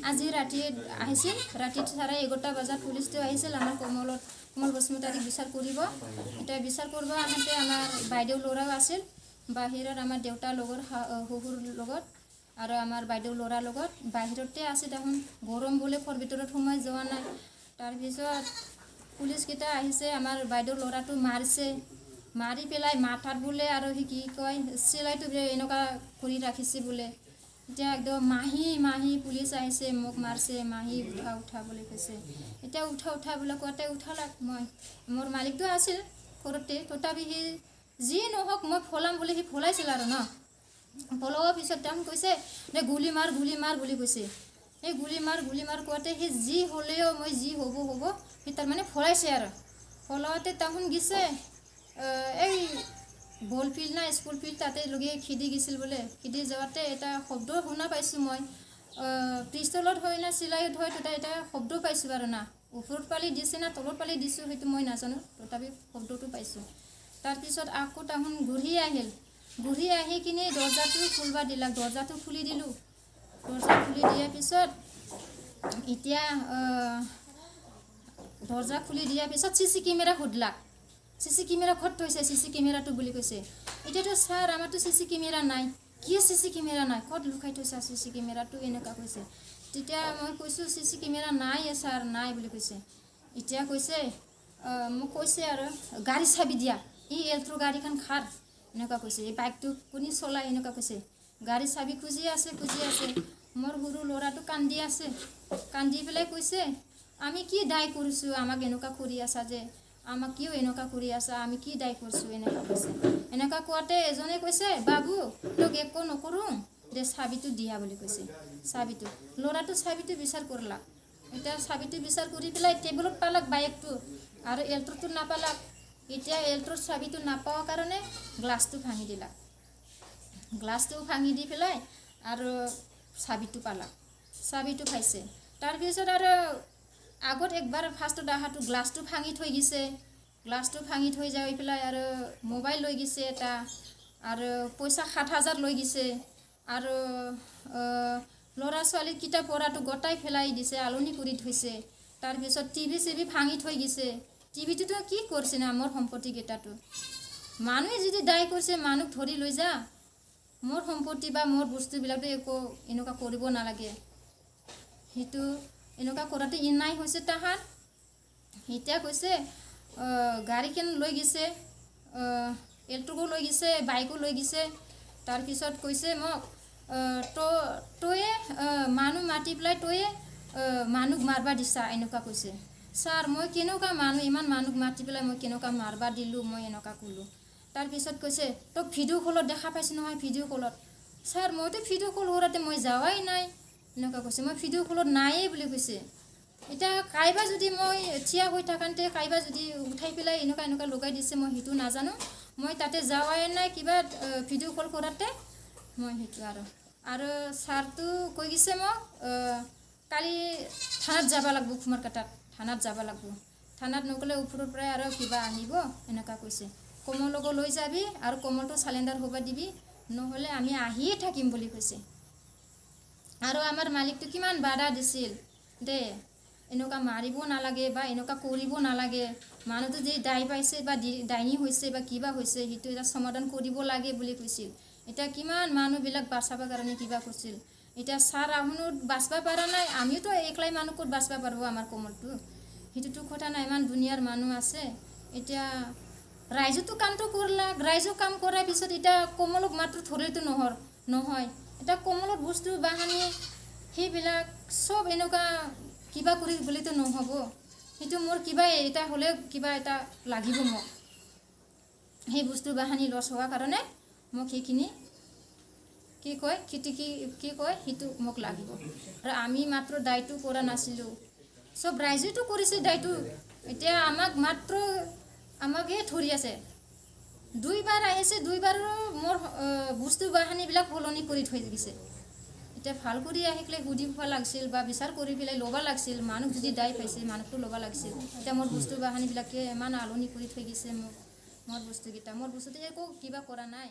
আজি ৰাতি আহিছিল, ৰাতি 11:30 বজাত পুলিচটো আহিছিল আমাৰ কমল বসুমতাৰীক বিচাৰ কৰিব। এতিয়া বিচাৰ কৰিব আহোঁতে আমাৰ বাইদেউ ল'ৰাও আছিল, বাহিৰত আমাৰ দেউতাৰ লগৰ শহুৰ লগত আৰু আমাৰ বাইদেউ ল'ৰাৰ লগত বাহিৰতে আছে। দেখোন গৰম বোলে ঘৰ ভিতৰত সোমাই যোৱা নাই। তাৰপিছত পুলিচকেইটা আহিছে, আমাৰ বাইদেউ ল'ৰাটো মাৰিছে, মাৰি পেলাই মাথাত বোলে আৰু সি কি কয় চিলাইটো এনেকুৱা কৰি ৰাখিছে বোলে। এতিয়া একদম মাহী পুলিচ আহিছে, মোক মাৰিছে, মাহী উঠা বুলি কৈছে। এতিয়া উঠা বুলি কোৱাতে উঠালাক। মোৰ মালিকটো আছিল ঘৰতে, তথাপি সি যি নহওক মই ফলাম বুলি সি ফলাইছিল আৰু ন। ফলোৱাৰ পিছত তেওঁ কৈছে যে গুলি মাৰ বুলি কৈছে। সেই গুলি মাৰ কোৱাতে সি যি হ'লেও মই যি হ'ব সি তাৰমানে ফলাইছে আৰু ফলাওঁতে তাহোন গিছে এই বল ফিল্ড না স্কুল ফিল্ড তাতে লগে খেদি গিছিল বোলে। খেদি যাওঁতে এটা শব্দ শুনা পাইছোঁ মই, পিষ্টলত হয় না চিলাইত হয়, তেতিয়া এটা শব্দ পাইছোঁ আৰু না। ওপৰত পালি দিছে না তলত পালি দিছোঁ সেইটো মই নাজানো, তথাপি শব্দটো পাইছোঁ। তাৰপিছত আকৌ তাহোন ঘূৰি আহি কিনে দৰ্জাটো খুলিব দিলাক। দৰ্জাটো খুলি দিলোঁ। দৰ্জা খুলি দিয়াৰ পিছত এতিয়া দৰ্জা খুলি দিয়াৰ পিছত CC কেমেৰা সুধলাক। CC কেমেৰা ক'ত থৈছে, CC কেমেৰাটো বুলি কৈছে। এতিয়াতো ছাৰ আমাৰতো CC কেমেৰা নাই। কি CC কেমেৰা নাই, ক'ত লুকাই থৈছে CC কেমেৰাটো, এনেকুৱা কৈছে। তেতিয়া মই কৈছোঁ CC কেমেৰা নাই ছাৰ, নাই বুলি কৈছে। এতিয়া কৈছে মোক কৈছে আৰু গাড়ী চাবি দিয়া, এই এল্ট্ৰ গাড়ীখন খাৰ, এনেকুৱা কৈছে। এই বাইকটো কোনে চলাই, এনেকুৱা কৈছে। গাড়ী চাবি খুজি আছে। মোৰ সৰু ল'ৰাটো কান্দি আছে, কান্দি পেলাই কৈছে আমি কি দায় কৰিছোঁ, আমাক এনেকুৱা কৰি আছা যে, আমাক কিয় এনেকুৱা কৰি আছা, আমি কি দায় কৰিছোঁ, এনেকুৱা কৈছে। এনেকুৱা কোৱাতে এজনে কৈছে বাবু তোক একো নকৰোঁ দে, চাবিটো দিয়া বুলি কৈছে। চাবিটো ল'ৰাটো চাবিটো বিচাৰ কৰলাক। এতিয়া চাবিটো বিচাৰ কৰি পেলাই টেবুলত পালাক বাইকটো, আৰু এল্ট্ৰটো নাপালাক। এতিয়া এল্ট্ৰৰ চাবিটো নাপাৱাৰ কাৰণে গ্লাছটো ভাঙি দিলাক। গ্লাছটো ভাঙি দি পেলাই আৰু চাবিটো পালাক, চাবিটো পাইছে। তাৰপিছত আৰু আগত একবাৰ ফাৰ্ষ্টত অহাটো গ্লাছটো ভাঙি থৈ গৈছে। গ্লাছটো ভাঙি থৈ যাই পেলাই আৰু মোবাইল লৈ গৈছে এটা, আৰু পইচা 7,000 লৈ গৈছে, আৰু ল'ৰা ছোৱালীৰ কিতাপ পঢ়াটো গোটাই পেলাই দিছে, আলনি কৰি থৈছে। তাৰপিছত টিভি ভাঙি থৈ গৈছে। টিভিটোতো কি কৰিছে না মোৰ সম্পত্তিকেইটাটো। মানুহে যদি দায় কৰিছে মানুহ ধৰি লৈ যা, মোৰ সম্পত্তি বা মোৰ বস্তুবিলাকতো একো এনেকুৱা কৰিব নালাগে। সেইটো এনেকুৱা কৰাতে ইনাই হৈছে তাহাঁত। এতিয়া কৈছে গাড়ীখন লৈ গৈছে, এল্ট্ৰকো লৈ গৈছে, বাইকো লৈ গৈছে। তাৰপিছত কৈছে মোক তয়ে মানুহ মাতি পেলাই তয়ে মানুহ মাৰবা দিছা, এনেকুৱা কৈছে। ছাৰ মই কেনেকুৱা ইমান মানুহ মাতি পেলাই মই কেনেকুৱা মাৰবা দিলোঁ, মই এনেকুৱা ক'লোঁ। তাৰপিছত কৈছে তোক ভিডিঅ' কলত দেখা পাইছোঁ নহয়, ভিডিঅ' কলত। ছাৰ মইতো ভিডিঅ' কল কৰাতে মই যাৱাই নাই, এনেকুৱা কৈছে। মই ভিডিঅ' কলত নায়েই বুলি কৈছে। এতিয়া কাইবা যদি মই থিয়া হৈ থাকোঁতে কাইবা যদি উঠাই পেলাই এনেকুৱা লগাই দিছে, মই সেইটো নাজানো। মই তাতে যাৱাই নাই কিবা ভিডিঅ' কল কৰাতে, মই সেইটো আৰু ছাৰটো কৈ গৈছে মোক কালি থানাত যাব লাগিব, কুমাৰকাটাত থানাত যাব লাগিব। থানাত নগ'লে ওপৰৰ পৰাই আৰু কিবা আহিব, এনেকুৱা কৈছে। কমলকো লৈ যাবি আৰু কমলটো চালেণ্ডাৰ হ'ব দিবি, নহ'লে আমি আহিয়ে থাকিম বুলি কৈছে। আৰু আমাৰ মালিকটো কিমান বাধা দিছিল দে, এনেকুৱা মাৰিব নালাগে বা এনেকুৱা কৰিব নালাগে। মানুহটো যে দায় পাইছে বা ডাইনী হৈছে বা কিবা হৈছে, সেইটো এটা সমাধান কৰিব লাগে বুলি কৈছিল। এতিয়া কিমান মানুহবিলাক বাচাবৰ কাৰণে কিবা কৰিছিল। এতিয়া ছাৰ আহুনো বাচবা পৰা নাই, আমিওতো একলাই মানুহ ক'ত বাচবা পাৰব আমাৰ কমলটো, সেইটোতো কথা নাই। ইমান দুনিয়াৰ মানুহ আছে। এতিয়া ৰাইজতো কামটো কৰলাক, ৰাইজক কাম কৰাৰ পিছত এতিয়া কমলক মাত্ৰ ধৰিলেতো নহয়। এতিয়া কমলত বস্তু বাহানি সেইবিলাক চব এনেকুৱা কিবা কৰি গ'লেতো নহ'ব। সেইটো মোৰ কিবা এটা হ'লে কিবা এটা লাগিব মোক, সেই বস্তু বাহানি লছ হোৱাৰ কাৰণে মোক সেইখিনি কি কয় সেইটো মোক লাগিব। আৰু আমি মাত্ৰ দায়টো কৰা নাছিলোঁ, চব ৰাইজেতো কৰিছে দায়টো। এতিয়া আমাকে ধৰি আছে। 2বাৰ আহিছে, 2বাৰো মোৰ বস্তু বাহানিবিলাক সলনি কৰি থৈ দিছে। এতিয়া ভাল কৰি আহি পেলাই সুধিব লাগিছিল বা বিচাৰ কৰি পেলাই ল'ব লাগিছিল। মানুহ যদি দায় পাইছে মানুহটো ল'ব লাগিছিল। এতিয়া মোৰ বস্তু বাহানিবিলাকে ইমান আলনি কৰি থৈ গৈছে, মোৰ বস্তুকেইটা, মোৰ বস্তুটো একো কিবা কৰা নাই।